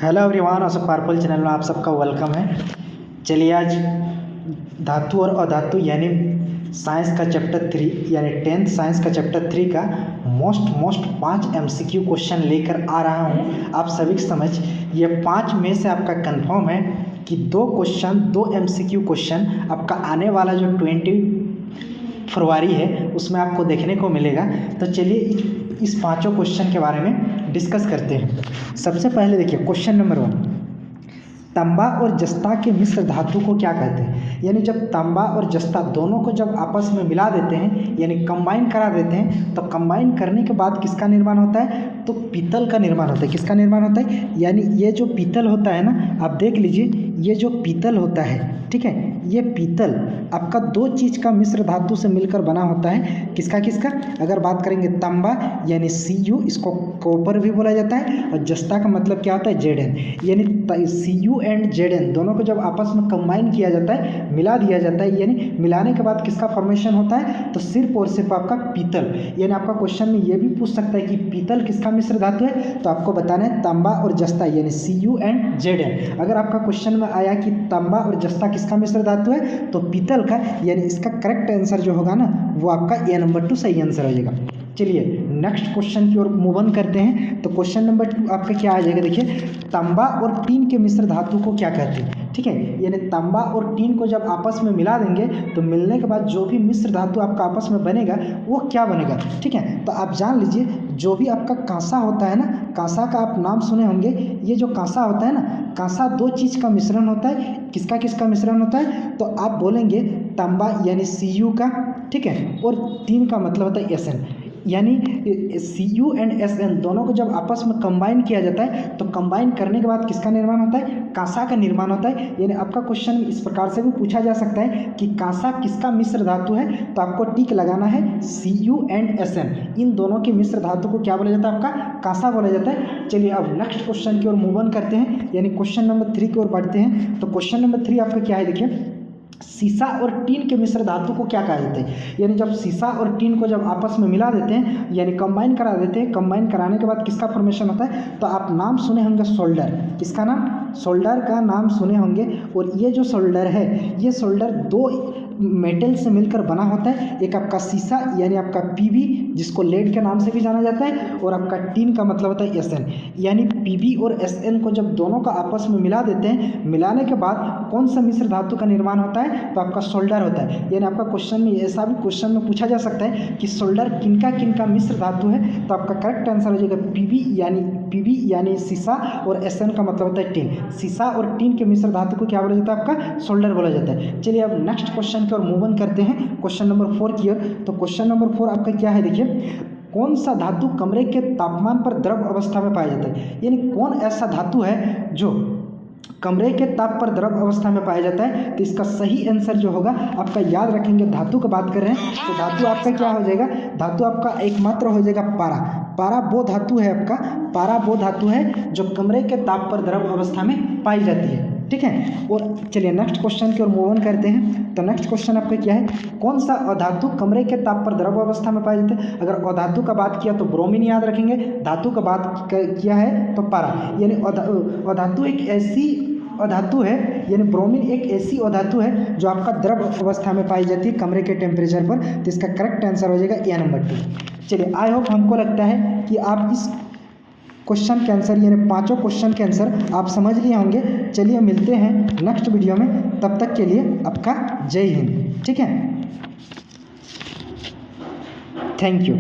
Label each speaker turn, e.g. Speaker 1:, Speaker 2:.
Speaker 1: Hello everyone, और purple channel में आप सबका वेलकम है। चलिए आज धातु और अधातु यानी साइंस का चैप्टर 3 यानी 10th साइंस का चैप्टर 3 का मोस्ट 5 MCQ क्वेश्चन लेकर आ रहा हूँ आप सभी की समझ। ये 5 में से आपका कंफर्म है कि 2 MCQ क्वेश्चन आपका आने वाला जो 20 फरवरी है उसमें आपको देखने को मिलेगा। तो चलिए इस 5 क्वेश्चन के बारे में डिस्कस करते हैं। सबसे पहले देखिए क्वेश्चन नंबर 1, तांबा और जस्ता के मिश्र धातु को क्या कहते हैं। यानी जब तांबा और जस्ता दोनों को जब आपस में मिला देते हैं यानी कंबाइन करा देते हैं तो कंबाइन करने के बाद किसका निर्माण होता है, तो पीतल का निर्माण होता है। किसका निर्माण होता है, यानी ये जो पीतल होता है ना, आप देख लीजिए ये जो पीतल होता है, ठीक है, ये पीतल आपका 2 चीज़ का मिश्र धातु से मिलकर बना होता है। किसका किसका, अगर बात करेंगे तांबा यानी Cu, इसको कॉपर भी बोला जाता है, और जस्ता का मतलब क्या होता है Zn, यानी Cu एंड Zn दोनों को जब आपस में कंबाइन किया जाता है, मिला दिया जाता है, यानी मिलाने के बाद किसका फॉर्मेशन होता है, तो सिर्फ और सिर्फ आपका पीतल। यानी आपका क्वेश्चन में ये भी पूछ सकता है कि पीतल किसका मिश्र धातु है, तो आपको बताना है तांबा और जस्ता यानी Cu एंड Zn। अगर आपका क्वेश्चन में आया कि तांबा और जस्ता किसका मिश्र धातु है, तो पीतल का, यानी इसका करेक्ट आंसर जो होगा ना वो आपका ए नंबर 2 सही आंसर हो जाएगा। चलिए नेक्स्ट क्वेश्चन की ओर मूव ऑन करते हैं। तो क्वेश्चन नंबर 2 आपका क्या आ जाएगा, देखिए तांबा और टीन के मिश्र धातु को क्या कहते हैं। ठीक है, यानी तांबा और टीन को जब आपस में मिला देंगे तो मिलने के बाद जो भी मिश्र धातु आपका आपस में बनेगा वो क्या बनेगा। ठीक है, तो आप जान लीजिए जो भी आपका कांसा होता है ना, कांसा का आप नाम सुने होंगे। ये जो कांसा होता है ना, कांसा 2 चीज़ का मिश्रण होता है। किसका किसका मिश्रण होता है, तो आप बोलेंगे तांबा यानी Cu का, ठीक है, और टीन का मतलब होता है Sn, यानी Cu एंड Sn दोनों को जब आपस में कंबाइन किया जाता है तो कंबाइन करने के बाद किसका निर्माण होता है, कांसा का निर्माण होता है। यानी आपका क्वेश्चन इस प्रकार से भी पूछा जा सकता है कि कांसा किसका मिश्र धातु है, तो आपको टिक लगाना है Cu एंड Sn, इन दोनों के मिश्र धातु को क्या बोला जाता है, आपका कांसा बोला जाता है। चलिए अब नेक्स्ट क्वेश्चन की ओर मूव ऑन करते हैं, यानी क्वेश्चन नंबर 3 की ओर बढ़ते हैं। तो क्वेश्चन नंबर 3 आपका क्या है, देखिए सीसा और टीन के मिश्र धातु को क्या कहा जाता है। यानी जब सीसा और टीन को जब आपस में मिला देते हैं यानी कंबाइन करा देते हैं, कंबाइन कराने के बाद किसका फॉर्मेशन होता है, तो आप नाम सुने होंगे सोल्डर। किसका नाम, सोल्डर का नाम सुने होंगे। और ये जो सोल्डर है, ये सोल्डर 2 मेटल से मिलकर बना होता है। एक आपका सीसा यानी आपका Pb जिसको लेड के नाम से भी जाना जाता है, और आपका टीन का मतलब होता है Sn, यानी Pb और Sn को जब दोनों का आपस में मिला देते हैं, मिलाने के बाद कौन सा मिश्र धातु का निर्माण होता है, तो आपका सोल्डर होता है। यानी आपका क्वेश्चन में ऐसा भी क्वेश्चन में पूछा जा सकता है कि सोल्डर किनका मिश्र धातु है, तो आपका करेक्ट आंसर हो जाएगा Pb यानी सीसा, और Sn का मतलब होता है टीन। सीसा और टीन के मिश्र धातु को क्या बोला जाता है, आपका सोल्डर बोला जाता है। चलिए अब नेक्स्ट क्वेश्चन की ओर मूव ऑन करते हैं, क्वेश्चन नंबर 4 की ओर। तो क्वेश्चन नंबर 4 आपका क्या है, देखिए कौन सा धातु कमरे के तापमान पर द्रव अवस्था में पाया जाता है। यानी कौन ऐसा धातु है जो कमरे के ताप पर द्रव अवस्था में पाया जाता है। तो इसका सही आंसर जो होगा आपका, याद रखेंगे धातु की बात कर रहे हैं तो धातु आपका क्या हो जाएगा, धातु आपका एकमात्र हो जाएगा पारा। पारा वो धातु है आपका, पारा वो धातु है जो कमरे के ताप पर द्रव अवस्था में पाई जाती है। ठीक है, और चलिए नेक्स्ट क्वेश्चन की ओर मूव ऑन करते हैं। तो नेक्स्ट क्वेश्चन आपका क्या है, कौन सा अधातु कमरे के ताप पर द्रव अवस्था में पाया जाता है। अगर अधातु का बात किया तो ब्रोमीन याद रखेंगे, धातु का बात किया है तो पारा। यानी अधातु एक ऐसी अधातु है, यानी ब्रोमीन एक ऐसी अधातु है जो आपका द्रव अवस्था में पाई जाती है कमरे के टेम्परेचर पर। तो इसका करेक्ट आंसर हो जाएगा ए नंबर 2। चलिए आई होप, हमको लगता है कि आप इस क्वेश्चन के आंसर यानी 5 क्वेश्चन के आंसर आप समझ लिए होंगे। चलिए मिलते हैं नेक्स्ट वीडियो में, तब तक के लिए आपका जय हिंद। ठीक है, थैंक यू।